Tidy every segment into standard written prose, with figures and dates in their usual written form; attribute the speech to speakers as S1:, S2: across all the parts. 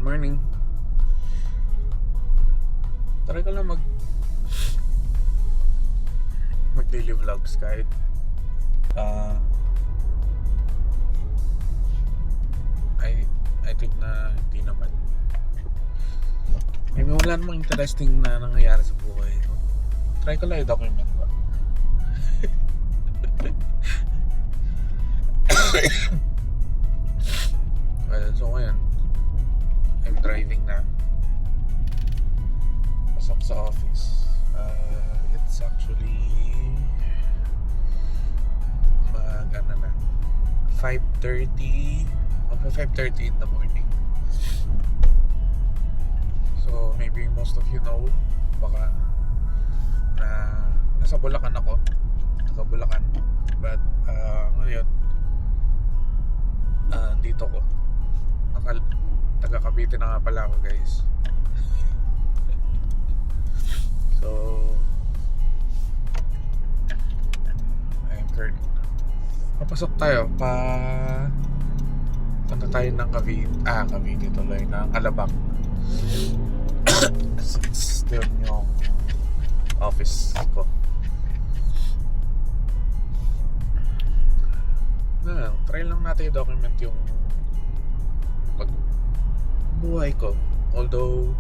S1: Morning. Try ko lang mag daily vlogs kahit I think na hindi naman. Maybe wala namang interesting na nangyayari sa buhay ko. Try ko lang i-document ba. Well, so ngayon I'm driving na pasok sa office. It's actually 5:30 in the morning. So maybe most of you know, baka na nasa Bulacan ako, taga Bulacan, but ngayon dito ko taga Cavite na nga pala ako, guys. So I'm current papasok tayo punta tayo ng Cavite tuloy, ng Alabang. Since doon yung office ko. Try lang natin i-document yung buhay ko. Although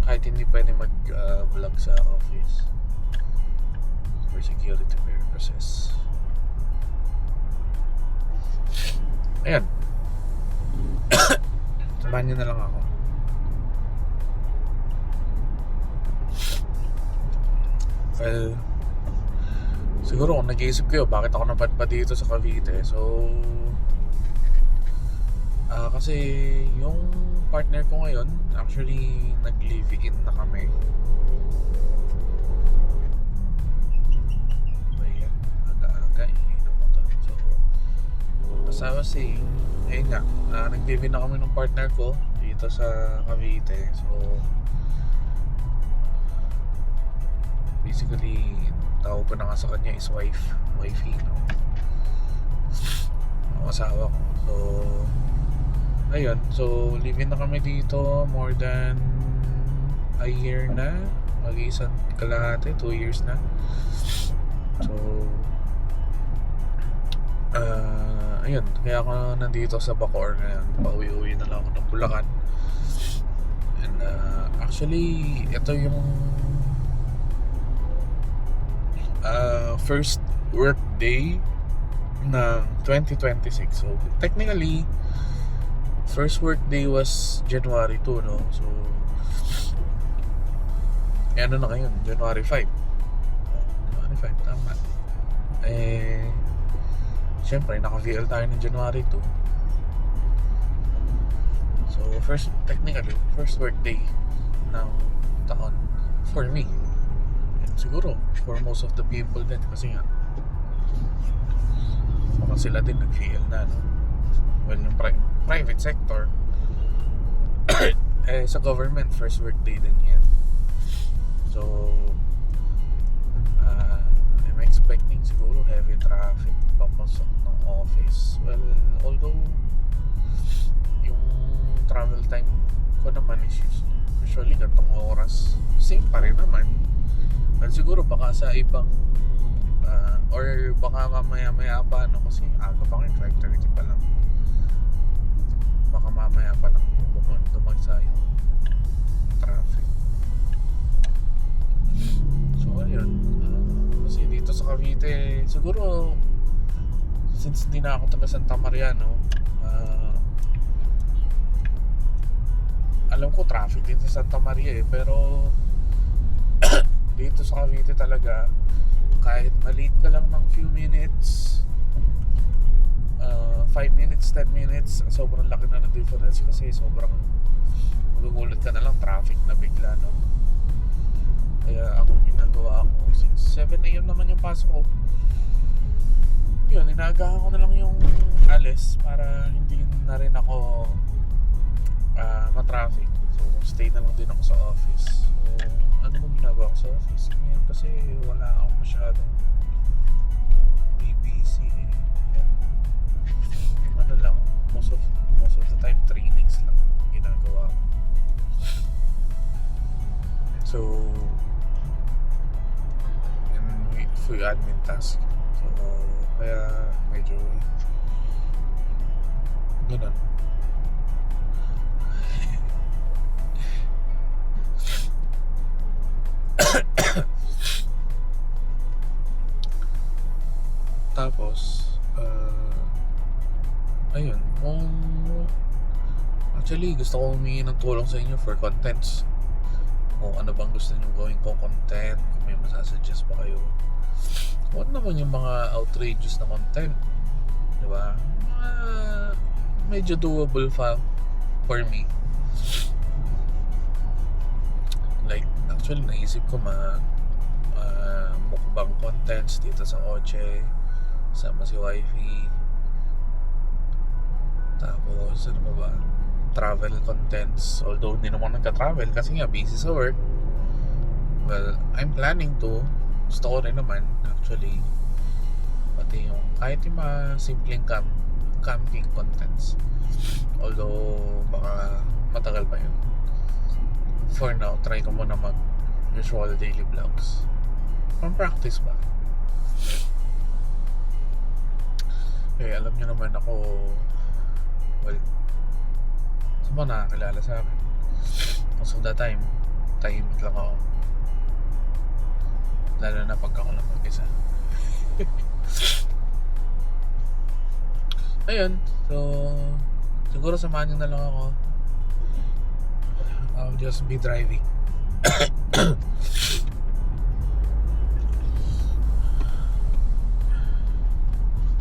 S1: kahit hindi pwede mag-vlog sa office for security purposes. Ayan. Samahan nyo na lang ako. Well, siguro kung nag-iisip kayo bakit ako napadpad dito sa Cavite. So kasi yung partner ko ngayon, actually nag-live-in na kami. Ayan, aga-aga inom mo to. So as I was saying, ayun nga, nag-live-in na kami ng partner ko dito sa Cavite. So basically, tawag ko na nga sa kanya is wifey, no? Ang asawa ko. So ayun, so live-in na kami dito more than a year na, mag-isang kalahati, 2 years na. So ayun, kaya ako nandito sa Bacoor ngayon. Pauwi-uwi na lang ako ng Bulacan. And actually ito yung first work day ng 2026. So technically first work day was January 2, no? So ano na ngayon? January 5. January 5, tama. Siyempre naka-VL tayo ng January 2. So technically first work day ng taon for me. And siguro for most of the people din, kasi nga baka sila din nag-VL na, no? Well, yung private sector sa government first work day din yan. So I'm expecting siguro heavy traffic papasok ng office. Well, although yung travel time ko naman is usually gantong oras, same pa rin naman. Well, siguro baka sa ibang or baka mamaya pa, no? Kasi aga pa ngayon, 5:30 pa lang. Baka mamaya pa lang dumagsa yung traffic. So ayun, kasi dito sa Cavite siguro, since hindi na ako taga Santa Maria, no, alam ko traffic din sa Santa Maria pero dito sa Cavite talaga, kahit malate ka lang ng few minutes, 5 minutes, 10 minutes, sobrang laki na ng difference, kasi sobrang magugulat ka na lang, traffic na bigla, no? Kaya ako, ginagawa ko, since 7 AM naman yung pasok ko, yun, inaagahan ko na lang yung alis para hindi na rin ako matraffic. So stay na lang din ako sa office. So ano mo ginagawa ko sa office ngayon, kasi wala akong masyadong BBC. kasi ano lang, most of the time trainings lang ginagawa ko. So and full admin task, so kaya medyo ganun. Tapos ayun, actually gusto ko humingi ng tulong sa inyo for contents. Kung ano bang gusto nyo gawin kong content, kung may masasuggest pa kayo. Huwag naman yung mga outrageous na content, diba? Mga medyo doable for me. Like, actually naisip ko mukbang contents dito sa Oche, sama si Wifey. Tapos ano ba, travel contents, although hindi naman nagka-travel kasi nga busy sa work. Well, I'm planning to. Gusto ko rin naman actually, pati yung kahit yung mga simpleng camping contents, although baka matagal pa yun. For now, try ko muna mag usual daily vlogs from practice ba. Eh, alam nyo naman ako, well, sa mga nakakilala sa akin, most of the time tahimik lang ako, lalo na pag ako lang mag-isa. Ayun, so siguro samahan nyo na lang ako. I'll just be driving.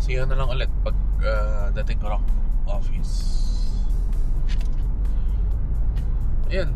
S1: See you na lang ulit pag dating ko lang office. Ayan.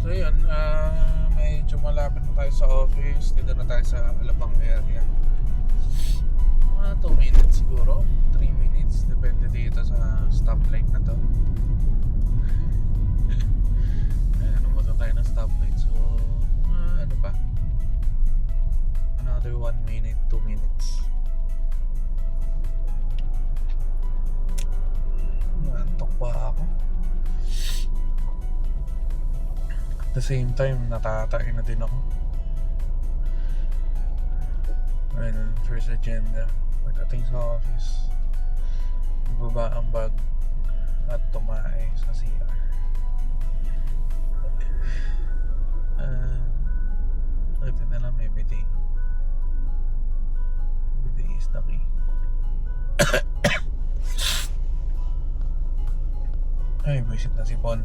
S1: So yun, medyo malapit na tayo sa office. Dito na tayo sa Alabang area. Mga 2 minutes siguro, 3 minutes, depende dito sa stoplight na to. Ayan, umasa tayo ng stoplight. So, ano pa, another 1 minute, 2 minutes. Nantok pa ako. At the same time, natatain na din ako. Well, first agenda, pagdating sa office, ibaba ang bag at tumae sa CR. Ito na lang, may bidet. Bidet is the key. Ay, visit na si Pond.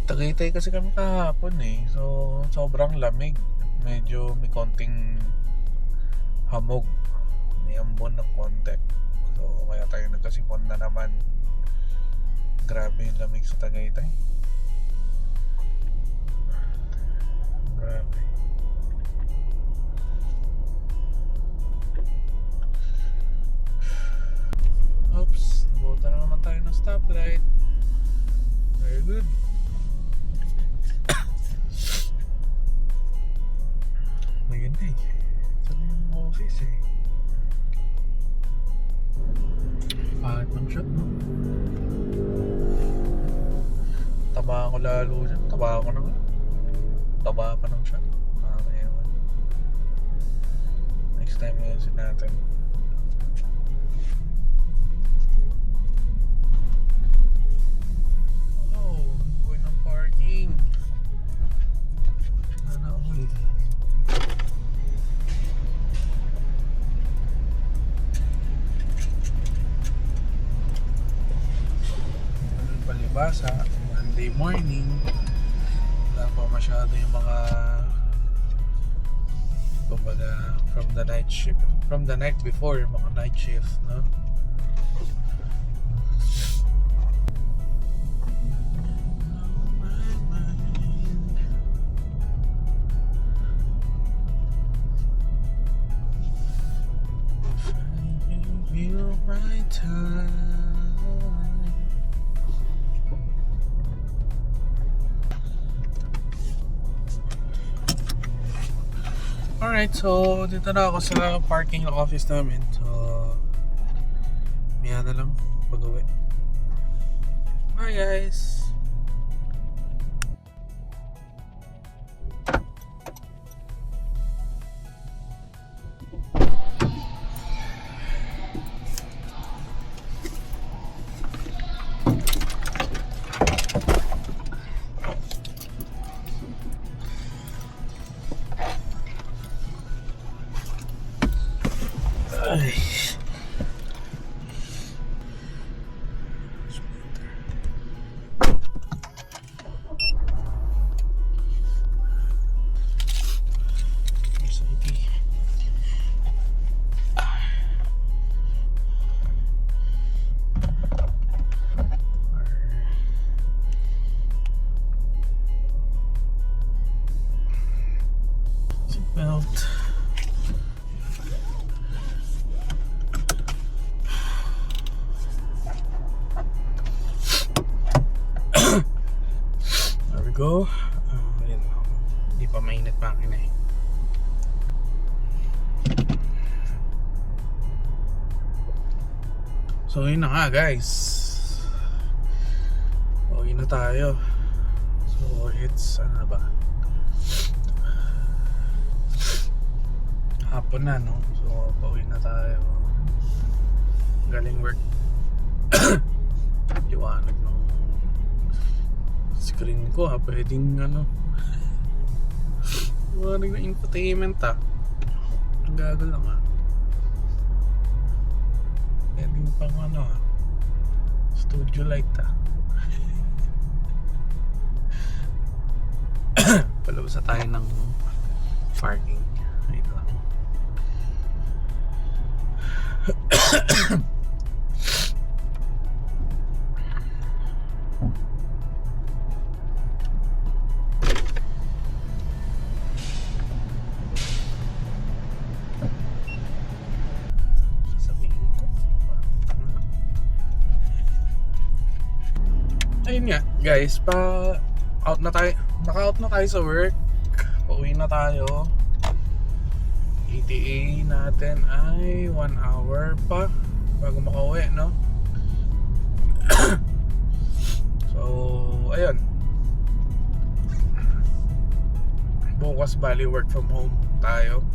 S1: Tagaytay kasi kami kahapon eh. So, sobrang lamig. Medyo may konting hamog. May ambon ng konti. So, kaya tayo nagkasipon na naman. Grabe yung lamig sa Tagaytay. Grabe. Oops, buta na naman tayo ng stoplight. Very good. Maganda eh. Saan yung office eh? Pahit ng shop, no? Taba ako lalo dyan. Taba ako na nga. Taba pa ng shop. Ewan. Next time ayusin natin. Oh, buhay ng parking. Ano ulit? basa. Monday morning, wala pa masyado yung mga kumbaga from the night shift, from the night before, mga night shift, no? Feel my time. Alright, so dito na ako sa parking ng office namin. So maya na lang pag-uwi. Bye guys! Ay. Seatbelt. There we go. Ayan, hindi pa mainit makina eh. So yun na nga guys, uwi na tayo. So it's ano na ba, hapon na, no? So pauwi na tayo. Galing work. Liwanag ng screen ko ha, pwedeng ano, liwanag ng infotainment ha. Ang gagal lang ha. Pwedeng pang ano ha, studio light ha. Palabas na tayo ng parking. Ayun lang. Ayun nga guys, out na tayo, naka-out na tayo sa work, pauwi na tayo. ETA natin ay 1 hour pa bago makauwi, no? So ayun, bukas bali work from home tayo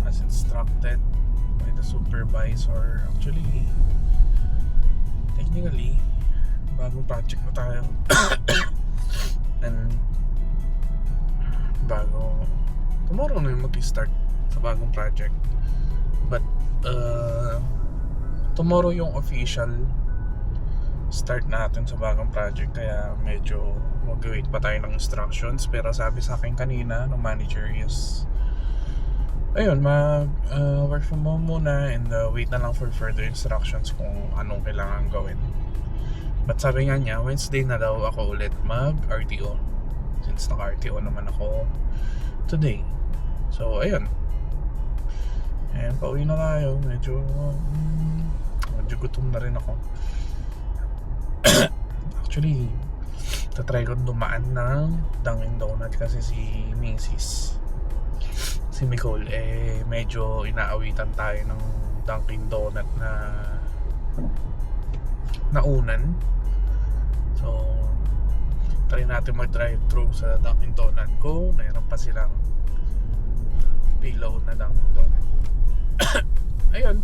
S1: as instructed by the supervisor. Actually, technically bagong project na tayo. And tomorrow na yung mag-start sa bagong project. But tomorrow yung official start natin sa bagong project, kaya medyo mag-wait pa tayo ng instructions. Pero sabi sa akin kanina ng manager is ayun, work from home muna and wait na lang for further instructions kung anong kailangan gawin. But sabi nga niya, Wednesday na daw ako ulit mag-RTO, since naka-RTO naman ako today. So ayun, and pauwi na tayo. Medyo gutom na rin ako. Actually, tatry ko dumaan ng Dunkin' Donut kasi si Mrs. si Nicole medyo inaawitan tayo ng Dunkin' Donut na naunan. So try natin mag-drive-thru sa Dunkin' Donut ko. Mayroon pa silang pillow na Dunkin' Donut. Ayun,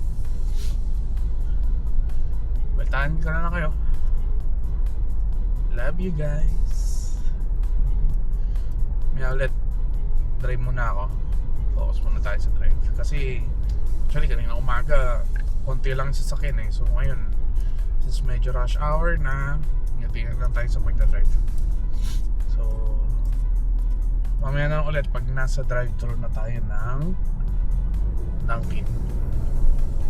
S1: baltaan ka na lang kayo. Love you guys. May ulit, drive muna ako. Focus muna tayo sa drive. Kasi actually kanina umaga konti lang sasakyan eh. So ngayon, since medyo rush hour na, Tingnan lang tayo sa magdadrive. So, mamaya na ulit pag nasa drive-thru na tayo ng Dunkin.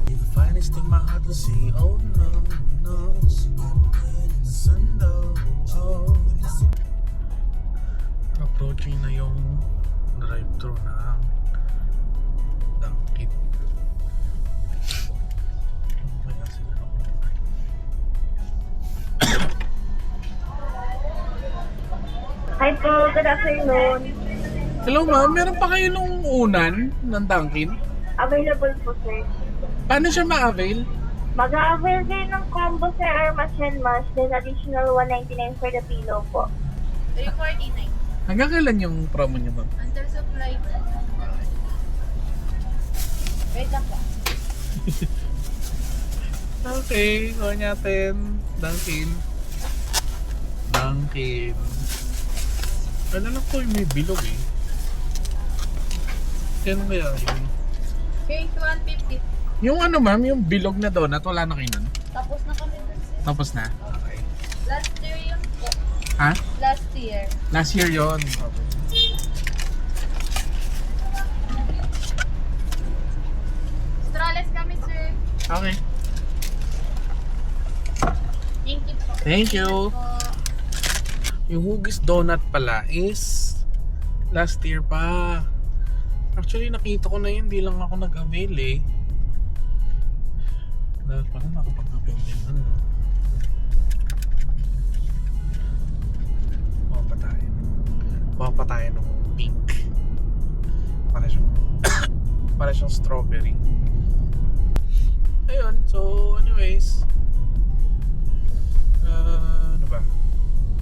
S1: The finest thing my heart will see. Oh no, no. The sun low. Oh. Approaching na yung drive-thru ng Dunkin. Kaya sila na
S2: Hi po, good afternoon.
S1: Hello ma'am, meron pa kayo nung unan ng Dunkin?
S2: Available po, sir.
S1: Paano siya ma-avail?
S2: Mag-a-avail kayo ng combo, sir, or match and mash, then additional 199 for the pillow po.
S3: 349.
S1: Hanggang kailan yung promo niyo ma'am?
S3: Under supply. Wait lang po.
S1: Okay, kuha natin. Dunkin. Dunkin. Ano lang po yung may bilog eh. Kailan kaya yun?
S3: Okay, 150.
S1: Yung ano ma'am, yung bilog na donut, wala na kayo nun?
S3: Tapos na kami dun, sir.
S1: Tapos na? Okay.
S3: Last year yun po.
S1: Ha?
S3: Last year.
S1: Last year yun. Okay.
S3: Strawless kami, sir.
S1: Okay.
S3: Thank you po.
S1: Thank you.
S3: Po.
S1: Yung Huggies donut pala is last year pa. Actually, nakita ko na yun. Hindi lang ako nag-avail eh. Dahil pala nakapag-avail din. Ano? Kuha pa tayo ng pink. Para siyang para siyang strawberry. Ayun, so anyways, ano ba?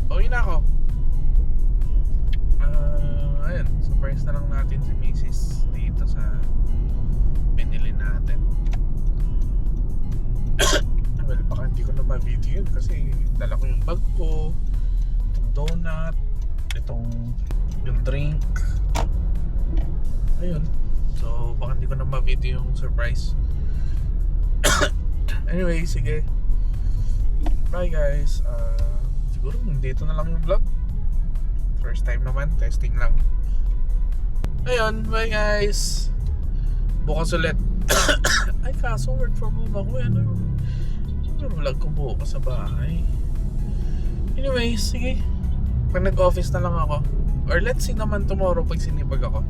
S1: Pauwi na ako. Ayun, surprise na lang natin si Mrs. dito sa binili natin. Well, baka hindi ko na ma-video yun kasi dala ko yung bag ko, itong donut, itong yung drink. Ayun. So, baka hindi ko na ma-video yung surprise. Anyway, sige. Bye guys. Siguro dito na lang yung vlog. First time naman, testing lang. Ayun, bye guys. Bukas ulit. Ay, kaso work from home ako. Ano yung vlog ko bukas sa bahay. Anyway, sige. Pag nag-office na lang ako. Or let's see naman tomorrow pag sinipag ako.